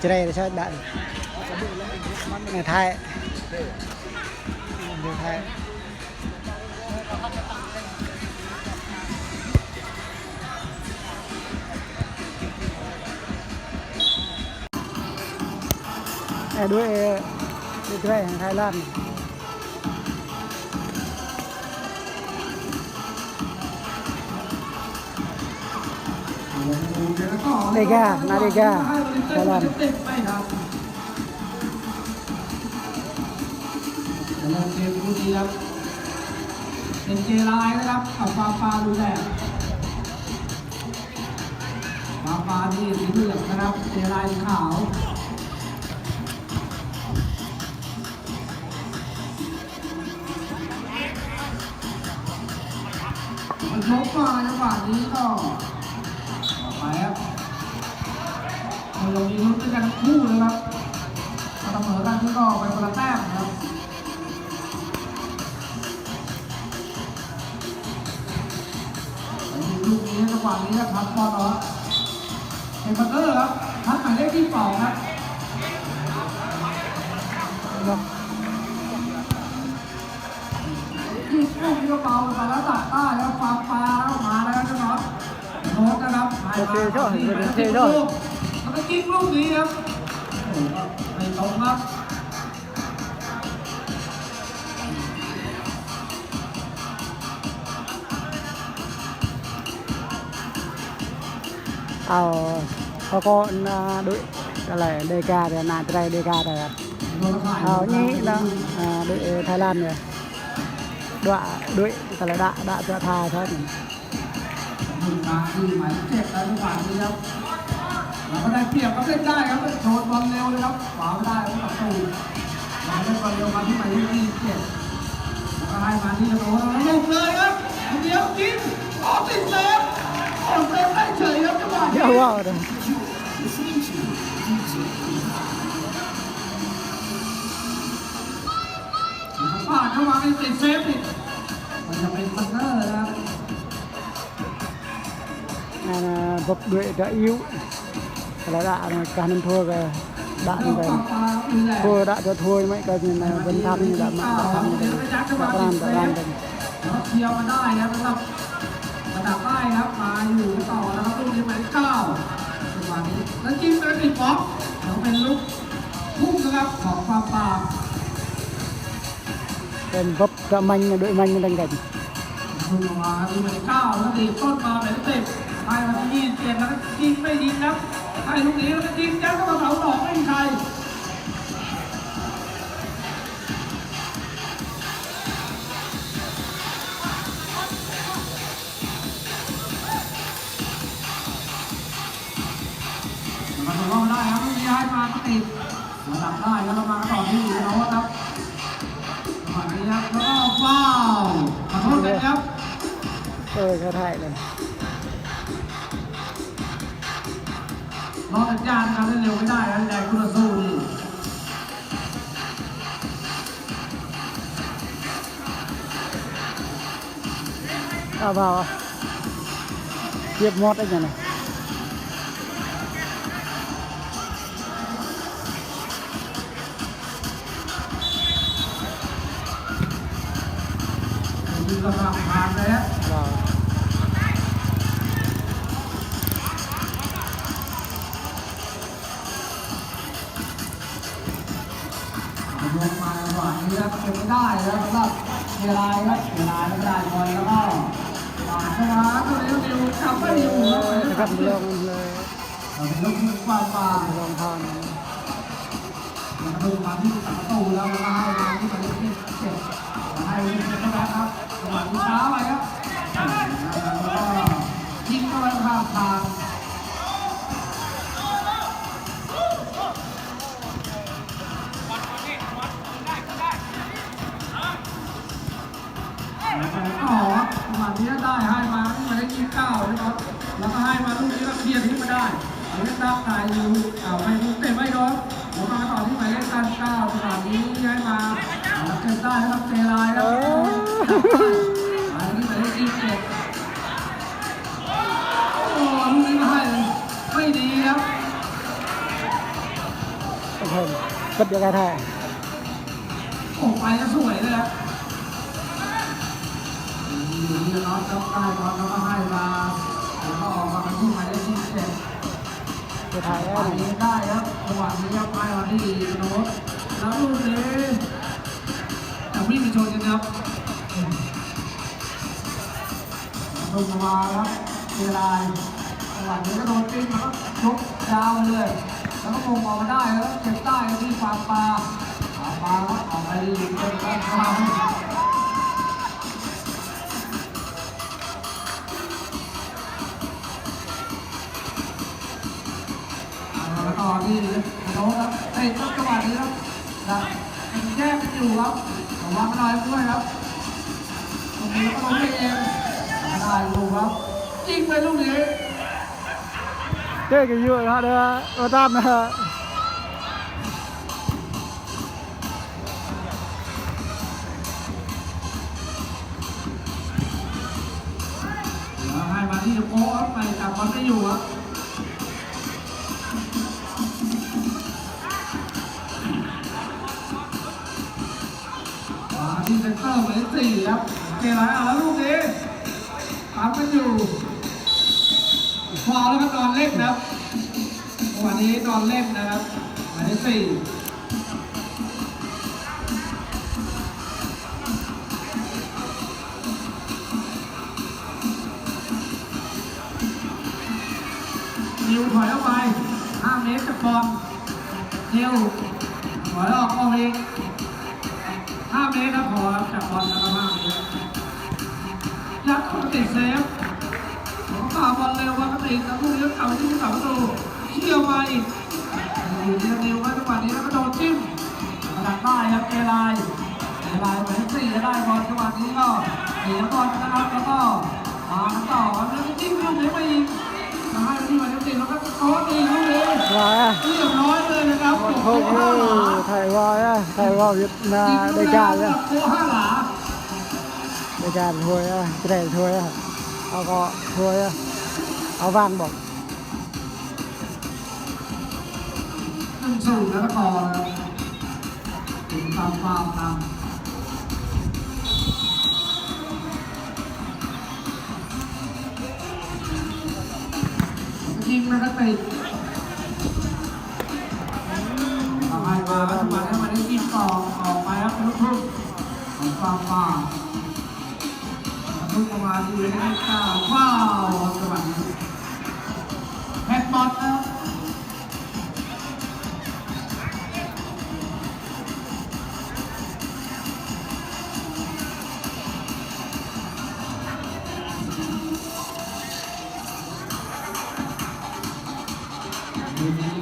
cerai để cho đạn này thay được thay đuôi cerai hàng Thái Lan Dega Nadega Thái Lanลงเกมดูดีครับเป็นเจรายนะครับกับฟาดูแลฟาที่สีเหลืองนะครับเจรายขาวมันชกมาจังหวะนี้ก็ไปครับมันลงมีลุ้นด้วยกันคู่เลยครับเสมอกันที่ก็ไปคนละแต้มครับลูกนี้จังหวะนี้ครับพัดบอลเนาะเอ็มเบอร์ครับพัดหมายเลขที่2ครับที่ลูกนี้ก็เบาไปแล้วตัดใต้แล้วฟาแล้วมาแล้วจังหวะโน้ตนะครับมาที่ลูกแล้วก็จิ้มลูกนี้ครับโอ้โหไม่ตรงครับเอาเขาก็ด้วยอะไรเดกาเนี่ยนาใจเดกาแต่เอานี้แล้วด้วยไทยแลนด์เนี่ยด้วยแต่ละด่าจะทายเท่านี้มือมาคือหมายเลข7แล้วทุกฝ่ายนี้ครับเราก็ได้เปรียบครับเล่นได้ครับโชว์บอลเร็วเลยครับขวาไม่ได้ครับประตูเราได้บอลเร็วมาที่หมายเลข7แล้วก็ให้มาที่โน้ตแล้วลงเลยครับเดียวกินติดเซฟเซฟได้เฉยครับจังหวะนี้เยอะว่าเลยผ่านเข้ามาเป็นติดเซฟอีกมันจะเป็นพันเนอร์นะครับบกด้วยđã yếu là đã càng thua cái đã như vậy thua đã cho thua mấy cái gì này vẫn tham như đã mà tham như vậy đã làm được เที่ยวมาได้ครับสำหรับระดับได้ครับมาอยู่ต่อนะครับลูกนี้หมายเลข9จังหวะนี้แล้วจิ้มไปติดบล็อกแล้วเป็นลูกพุ่งนะครับของปาเป็นบกจะมันด้วยมันมันดังกันพุ่งออกมาลูกหมายเลข9แล้วตีต้นมาหมายเลข10ให้มาที่27แล้วก็ยิงไม่ยิงครับให้ลูกนี้แล้วก็ยิงยัดเข้ามาเสาดอกไม่มีใครมาต่อได้ครับลูกนี้ให้มาติดระดับได้แล้วเรามาต่อที่โน้ตครับจังหวะนี้ครับแล้วก็ฟาวขอโทษกันครับก็ถ่ายเลยรอสัญญาณการเล่นเร็วไม่ได้นะแดงคุณสู้ดีเอาเปล่าเทียบมดได้ยังไงยิงกระสับผ่านเลยฮะลงมาหวานนี้ครับเก็บไม่ได้แล้วสำหรับเวลาครับเวลาไม่ได้บอลแล้วก็หวานเข้ามาตัวนี้เร็วจับไม่อยู่นะครับลงเลยเป็นลูกมือฟาลงทอนแล้วก็ลงมาที่ประตูแล้วก็ให้มาที่หมายเลข7ให้ลูกเจ็บเข้าไปครับจังหวะนี้ช้าไปครับแล้วก็ยิงเข้าไปข้ามทางอ๋อจังหวะนี้ได้ให้มาที่หมายเลข9นะครับแล้วก็ให้มาลูกนี้ก็เคลียร์ทิ้งมาได้หมายเลข9ตายอยู่ไม่ลูกเตะไม่โดนผมมาต่อที่หมายเลข9จังหวะนี้ให้มาแล้วเก็บได้ครับเจรายครับหมายเลข27โอ้ลูกนี้มาให้ไม่ดีครับ เพิ่มก็เดียวกันแท้ โอ้ไปแล้วสวยเลยครับอยู่ที่น็อตแล้วได้น็อตแล้วก็ให้มาแล้วก็ออกมาเป็นที่หมายเลข17 จะถ่าย จังห ได้ วะนี้ได้ครับจังหวะนี้ครับให้มาที่โน้ตแล้วลูกนี้แต่วิ่งไปชนกันครับลงมาครับเวลาจังหวะนี้ก็โดนปิ้งแล้วก็ยกยาวเลยแล้วก็มงออกมาได้แล้วเก็บได้ที่ฟาปาแล้วออกไปดีเป็นข้างแล้วต่อที่โน้ตครับเตะต้นจังหวะนี้ครับยังแยกกันอยู่ครับระวังหน่อยด้วยครับตรงนี้ก็ลงไปเองได้ลูกครับยิงไปลูกนี้ เจ๊กี่ยุ่งนะเด้อมาตามนะ ให้มาที่โค้ครับไปจับมันไม่อยู่ครับมาที่เซนเตอร์หมายเลข4ครับเกล้าแล้วลูกนี้ตามกันอยู่ฟาวแล้วก็นอนเล่นนะครับวันนี้นอนเล่นนะครับหมายเลข4นิวถอยออกไป5 เมตรจากบอลนิวถอยออกเอง5 เมตรนะพอจากบอลแล้วก็5 เมตรยัดเข้าไปติดเซฟผมฝ่าบอลเร็วว่าก็ติดแล้วลูกนี้ก็เก่าที่ผู้สาประตูเชี่ยวมาอีกอยู่ที่นิวว่าจังหวะนี้แล้วก็โดนจิ้มกระดักได้ครับเกลายหมายเลข4จะได้บอลจังหวะนี้ก็เสียบอลนะครับแล้วก็มาต่อแล้วก็จิ้มลูกนี้ไปอีกให้ที่หมายเลข4แล้วก็โค้ดอีกลูกนี้ วายอ่ะ เรียบร้อยเลยนะครับ โอ้โหถ่ายวายอ่ะถ่ายวายนาได้การอ่ะ โค้ด5 หลา ได้การถวยอ่ะจะได้ถวยอ่ะเอาก็ถวยอ่ะเอาวางบอก 1-0แล้วก็ต่อนะครับถึงตามฟาวตามยิงนะครับติดทำให้มาแล้วจังหวะนี้มาได้ยิงต่อออกไปครับลูกทุ่งของฟาวลูกประมาณที่ได้9ว้าวจังหวะนี้แฮกบอลนะครับ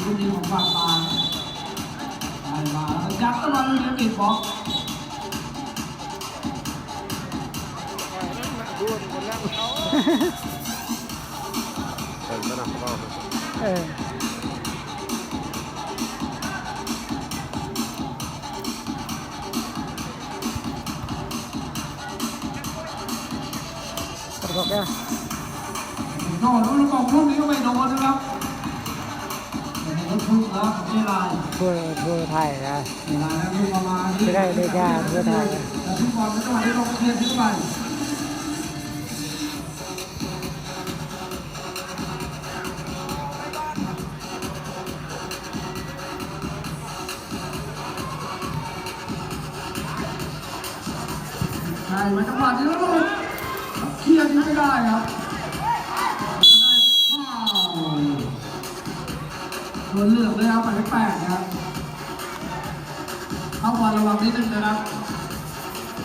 ลูกนี้ของฟาวได้มาแล้วยัดเข้ามาลูกนี้ติดบล็อก เออประกอบเนี่ย โดนลูกกองลูกนี้ก็ไม่โดนนะครับลูกทุ่งแล้วของเจราย เพื่อไทยนะ เจรายแล้วลูกประมาณนี้ ไม่ได้ได้การเพื่อไทย แต่ทุกบอลเป็นจังหวะที่ลงเคลียร์ทิ้งไปใช่มาจังหวะนี้แล้วลูกเคลียร์ทิ้งไม่ได้ครับโดนเลือกเลยครับหมายเลข8นะครับเข้าบอลระวังนิดนึงนะครับ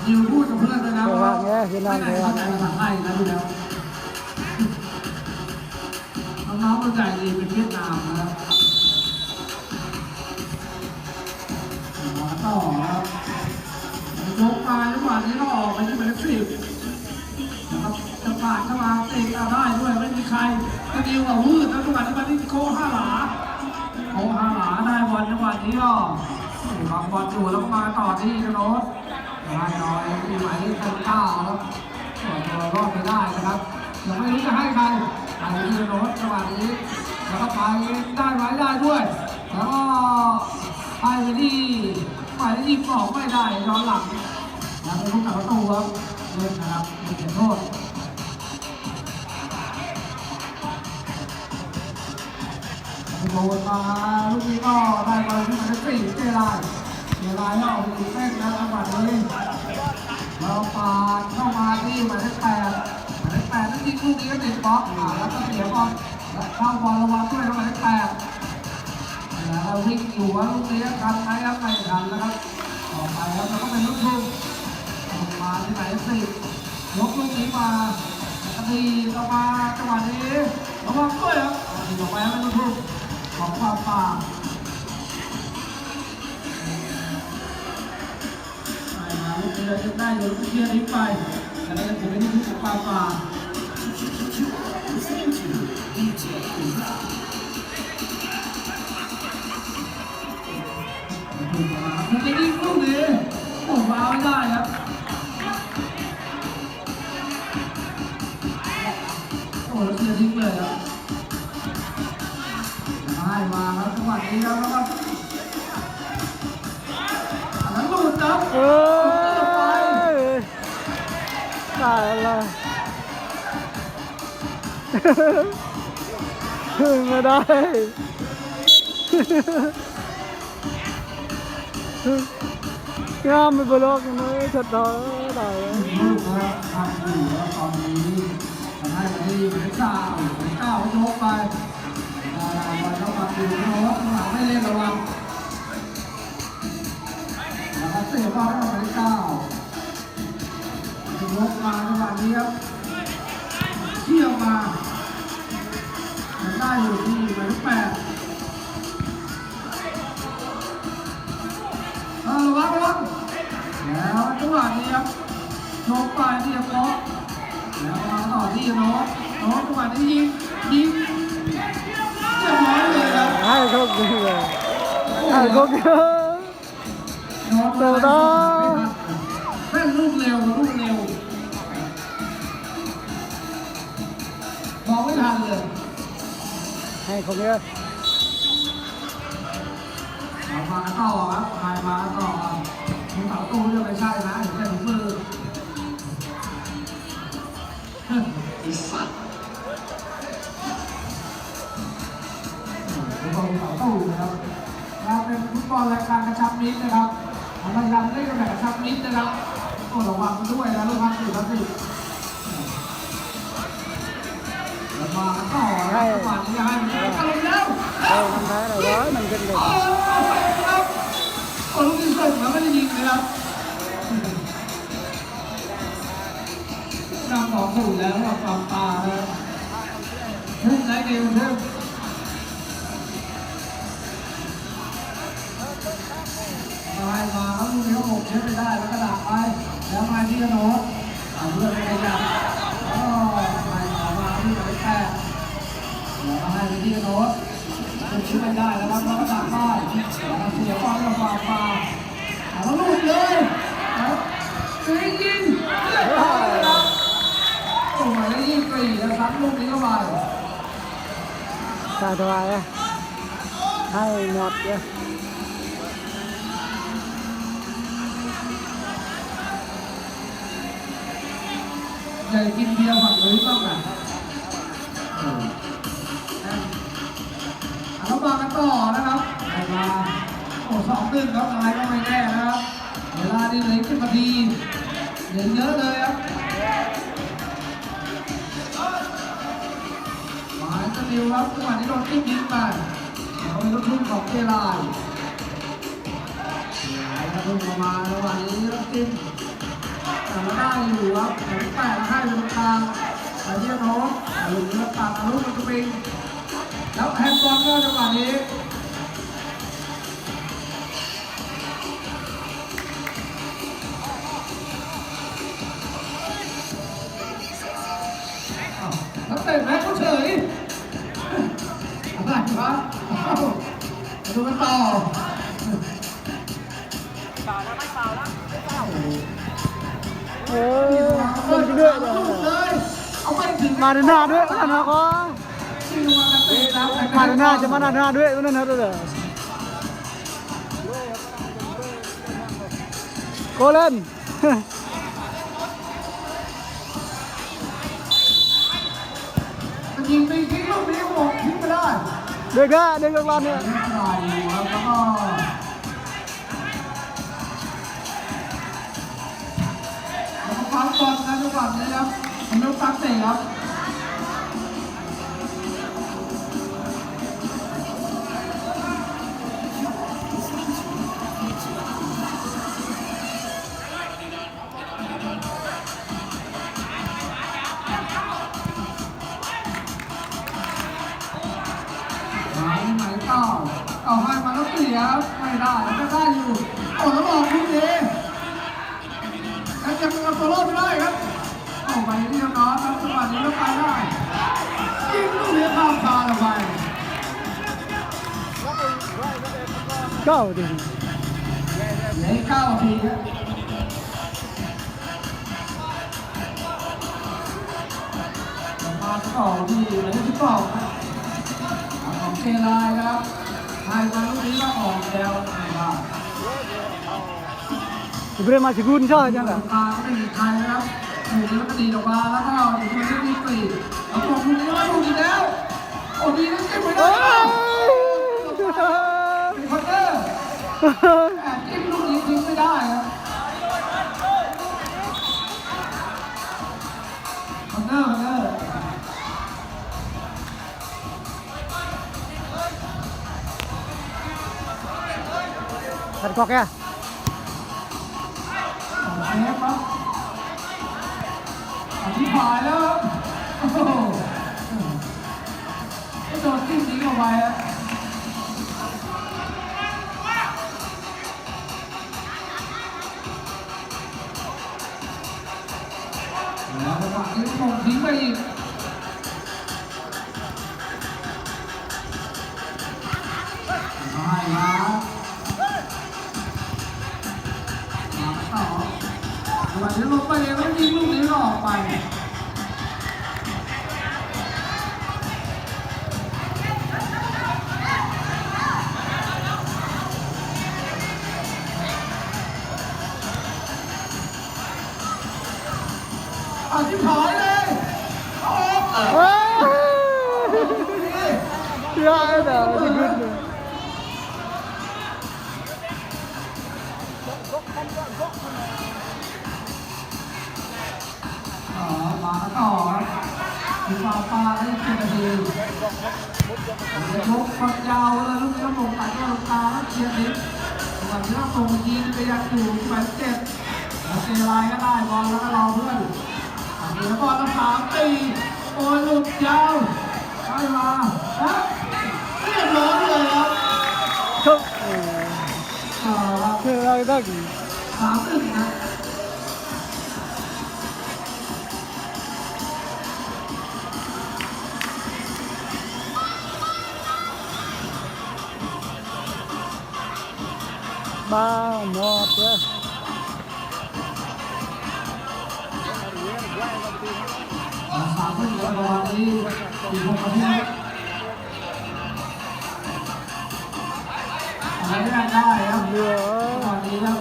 ยิวพูดกับเพื่อนเลยนะ ระวังเนี่ยพี่น้อง ไม่ ระวั ได้ ง เข้าใจภาษาไทยนะดูแล้วน้องๆเข้าใจดีเป็นเวียดนามนะครับมาต่อครับยกมาจังหวะนี้ก็ออกไปที่หมายเลข10นะครับจะผ่านเข้ามาเตะเอาได้ด้วยไม่มีใครจะดีกว่าวืดแล้วจังหวะนี้มาที่โค้ช5 หลาโค้ช5 หลาได้บอลจังหวะนี้ก็วางบอลอยู่แล้วมาต่อที่โน้ตได้น้อยที่หมายเลข9ครับส่วนตัวรอดไม่ได้นะครับยังไม่รู้จะให้ใครไปที่โน้ตจังหวะนี้แล้วก็ไปได้ไว้ได้ด้วยแล้วก็ ยิงออกไม่ได้ย้อนหลังแล้วเป็นลูกหนักประตูครับเล่นนะครับเป็นเขตโทษโดนมาลูกนี้ก็ได้บอลขึ้นมาได้สี่เจรายให้ออกไปเต้นแล้วจังหวะนี้เราปาดเข้ามาที่หมายเลข8นั่นยิงลูกนี้ก็ติดบล็อกแล้วก็เสียบอลและเข้าบอลระวังด้วยหมายเลข8แล้ววิ่งอยู่ว่าลูกนี้ทันไหมครับไม่ทันนะครับต่อไปครับแล้วก็เป็นลูกทุ่งมาที่หมายเลข10ยกลูกนี้มาตีต่อมาจังหวะนี้ระวังด้วยครับตีต่อไปเป็นลูกทุ่งของความป่าลูกนี้เราจะได้โดนเชียร์ทิ้งไปแต่เราจะถือเป็นลูกของความป่ามันจะยิงลูกนี้โอ้ว้าวไม่ได้ครับโอ้แล้วเชียร์ทิ้งเลยครับให้มาครับจังหวะนี้ครับแล้วก็อันนั้นหลุดครับตายละไม่ได้งามไม่บล็อกเลยชัดต่อได้ลูกครับทำอยู่แล้วตอนนี้ทำให้ที่เหมือนก้าวโยกไปบอลเข้ามาดูโน้ตหลังไม่เล่นระวังแล้วก็เสียบอลเข้ามาที่9ยกมาจังหวะนี้ครับเที่ยวมาได้อยู่ที่หมายเลข8ระวังแล้วจังหวะนี้ครับโยกไปที่จะบล็อกแล้วมาต่อที่โน้ตจังหวะนี้ยิงเรียบร้อยเลยครับให้เขากินเลยให้เขากินโน้ตต่อแม่ลูกเร็วมองไม่ทันเลยให้เขาเนี่ยมาต่อครับใครมาต่อมีเสาตู้เรื่องไม่ใช่นะเห็นแต่ถุงมือไอ้สัตว์ฟุตบอลเสาตู้นะครับเราเป็นฟุตบอลรายการกระชับมิตรนะครับรายการเล่นแบบกระชับมิตรนะครับตัวระวังด้วยนะลูกค้า4-10มาต่อให้หวานนี้ให้กระลงแล้วทำได้หรอวะมันเป็นเด็กครับโอ้ลูกที่ส่งแล้วไม่ได้ยิงนะครับนำ2-0แล้วกับความตาเลยทุ่มได้เกมเพิ่มมาครับลูกนี้ก็หมกเชื้อไปได้แล้วก็ดักไปแล้วมาที่กระโดดเอาเพื่อนไปขยับแล้วให้ไปที่โน้ตจะช่วยได้แล้วครับแล้วก็ตัดได้แล้วเสียบอลกับความฟ้าแล้วลูกเลยแล้วยิงเรียบร้อยแล้วโอ้ยยิงฟรีแล้วซัดลูกนี้เข้าไปสบายให้หมดเลยใหญ่กินเบียร์ฝั่งนู้นบ้างอ่ะเรามากันต่อนะครับมาโอ้2-1ครับอะไรก็ไม่แน่นะครับเวลาดีเลย10 นาทีเหลือเยอะเลยครับมาจะดิวครับจังหวะนี้โดนจิ้มยิงไปเขาเป็นลูกทุ่งของเจรายแล้วทุ่งมาจังหวะนี้ลูกจิ้มแต่มาได้อยู่ครับแปะให้เป็นกลางไปที่โน้ตลูกนี้ตัดลูกมันจะเป็นแล้วแฮนด์บอลก็จังหวะนี้แล้วเตะแม็กก็เฉยอะไรครับดูกันต่อคนเดือดเลยเอาไปถึงมาหน้าด้วยนะก็มาหน้าจะมาหน้าด้วยนั่นนะเด้อ โกเล่น จะยิงไปทิ้งลูกนี้ก็บอกทิ้งไม่ได้ เด็กละเด็กกลางเนี่ย ไม่เป็นไรครับแล้วก็ฟังบอลนะทุกคนนะครับผมต้องฟังเตะครับไหนต่อเอาให้มาแล้วเสียไม่ได้ไม่ได้อยู่โอ้แล้วบอกคุณดีแล้วจะเป็นตัวรอดไม่ได้ครับออกไปที่น้องครับจังหวะนี้ก็ไปได้ยิงลูกนี้ข้ามคานออกไป เก้าดิ เหลือ9 นาทีครับมาต่อที่เหลือที่ต่อครับของเชลายครับให้มาลูกนี้ก็ออกแล้วไม่ได้ เบรมาสิกุนช่อจัง ต กะ รงกลางก็ไม่มีใครนะครับลูกนี้ก็ดีออกมาแล้วก็ถึงมันจะมีปีแล้วผมลูกนี้ก็ลูกอีกแล้วโอ้ดีนะเก็บไว้ได้มีคอนเตอร์แต่จิ้มลูกนี้ทิ้งไม่ได้ครับคอนเตอร์ ตัดกอกแก เซฟครับอธิบายแล้วโอ้โหโดนจิ้มทิ้งออกไปฮะแล้วจังหวะนี้ส่งทิ้งไปอีกไม่มาต่อจังหวะนี้ลงไปเองแล้วยิงลูกนี้ก็ออกไปอธิบายเลยออกเลย เฮ้ยยาเด้อสิกุน มาต่อครับมีปลาได้10 นาทียกความยาวเลยลูกนี้ลงตัดก็ลงตาแล้วเชียร์ทิ้งวันนี้ต้องส่งยิงไปยังอยู่ที่หมายเลข 7แล้วเซลายก็ได้บอลแล้วก็รอเพื่อนอันนี้แล้วบอลแล้ว3 ตีโอ้ยหลุดยาวได้มาแล้วเรียบร้อยเลยครับ ครับ ครับ คือเราต้อง 3-1นะบ้าหมดเลย 3-1แล้วบอลนี้อีก6 นาทีอะไรไม่ได้ครับ เหลือ ตอนนี้ครับ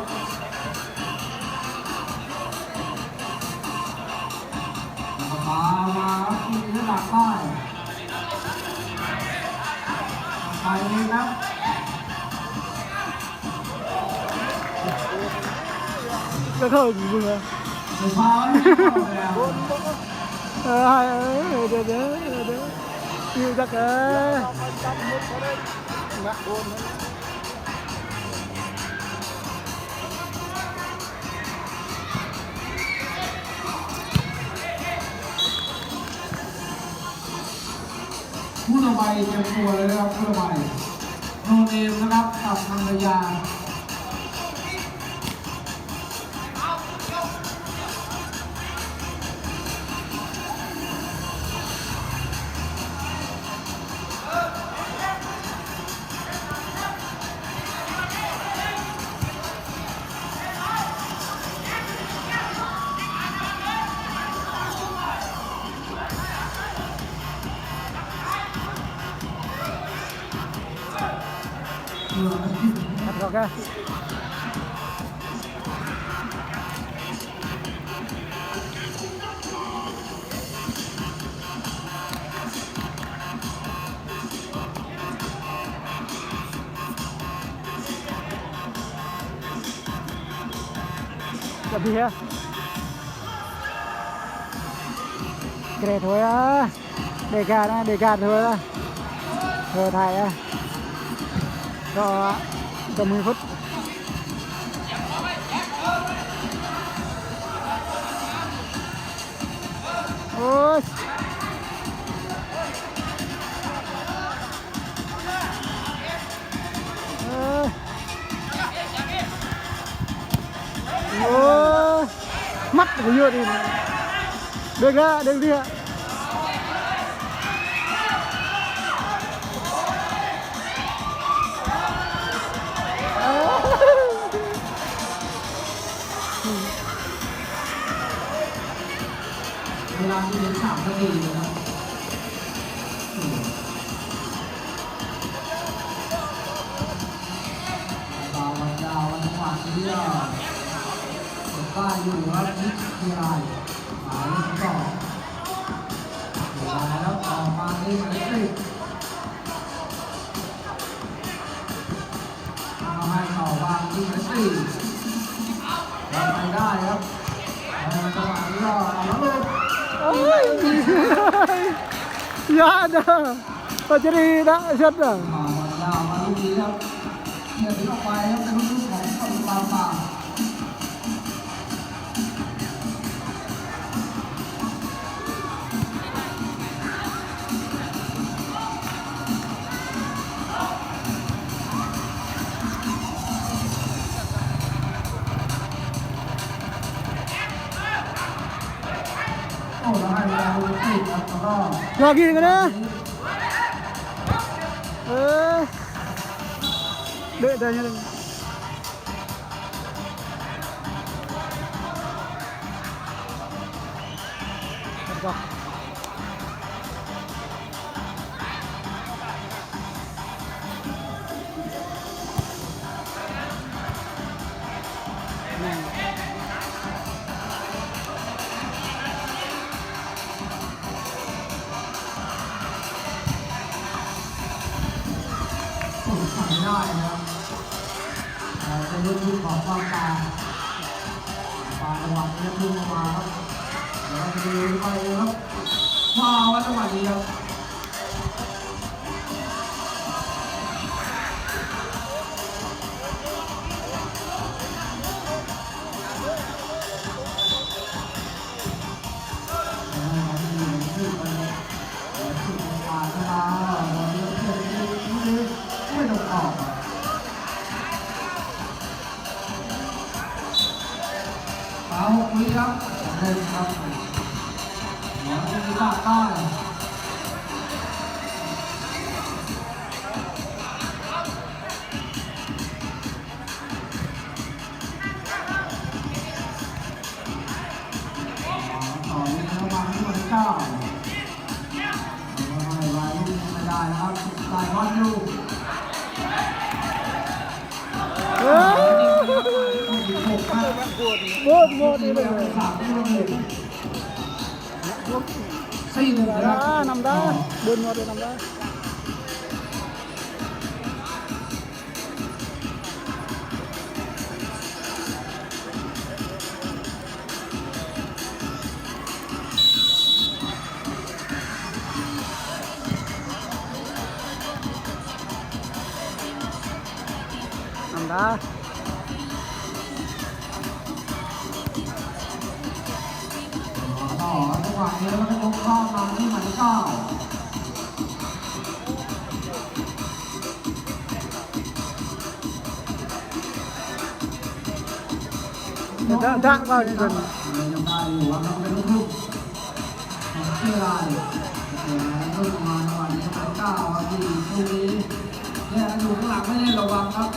มาครับทีนี้หลักได้ไปเลยครับ ก็เข้าอยู่มึงอ่ะ เดี๋ยวพาให้เข้าแล้ว เดี๋ยวอยู่จักเอ้ย ผู้ต่อไปเตรียมตัวเลยนะครับผู้ต่อไปโนเนมนะครับกับนันทยาตัดกอกแก Gặp đi ha. Cái này thôi á. Đề ca thôi á. Thôi thầy á. Cho 10 phút. Ôi. Ôi. Mắt của vừa thì đừng đi ạ.เวลาที่เล่น3 นาทีนะครับดาววันจังหวะนี้ก็ได้อยู่ครับนิดเดียวหมายเลข2แล้วต่อมาที่หมายเลข10เอาให้ต่อวางที่หมายเลข4รับไปได้ครับจังหวะนี้ก็แล้วลูกÔi. Dạ đó. Tôi chỉ đi đó rất rồi. มาลูกนี้ครับเนี่ยถึงออกไปครับเป็นลูกของตำรวจป่าโอ้แล้วให้เวลาลูกติดครับแล้วก็ Rồi kìa cái đó. Đợi đây nha. Rồi.ไม่ได้นะครับเป็นรุ่นที่ของความตาระหว่างนี้พุ่งมาครับเดี๋ยวเราจะดูไปครับมาวัดจังหวะนี้ครับไม่ต้องออกเอาคุยครับเล่นครับหมอที่ภาคใต้ต่อนี้ระวังที่วัน9ไม่ไหวลูกไม่ได้นะครับสายวัดลูกMột đi rồi. 4-1 Đó, nằm đó. Đơn một rồi nằm đó. Nằm đó.จังหวะนี้แล้วก็ยกข้อมาที่หมายเลข9Đã vào đi dần. ยังได้อยู่ครับเป็นลูกชื่ออะไรลูกมาจังหวะนี้หมายเลข9ครับที่ลูกนี้เนี่ยอยู่ข้างหลังไม่ได้ระวังครับ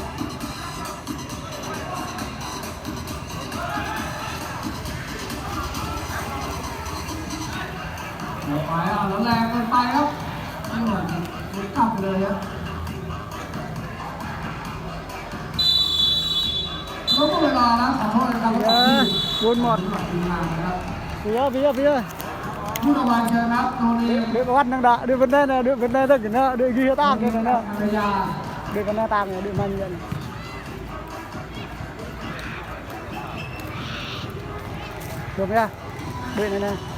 ไปแล้วแรงเกินไปครับไม่เหมือนกลับเลยครับลดเวลานะขอโทษนะครับ 4-1. ทีมงานนะครับ Phía. ผู้รางวัลเชิญครับโทนี่ Đưa vào năng đạ, đưa vấn đề này, đưa cái nó, đưa ghi tag cái này. ภรรยา Đưa cái nó tag này, đưa mang như vậy. được chưa đợi này này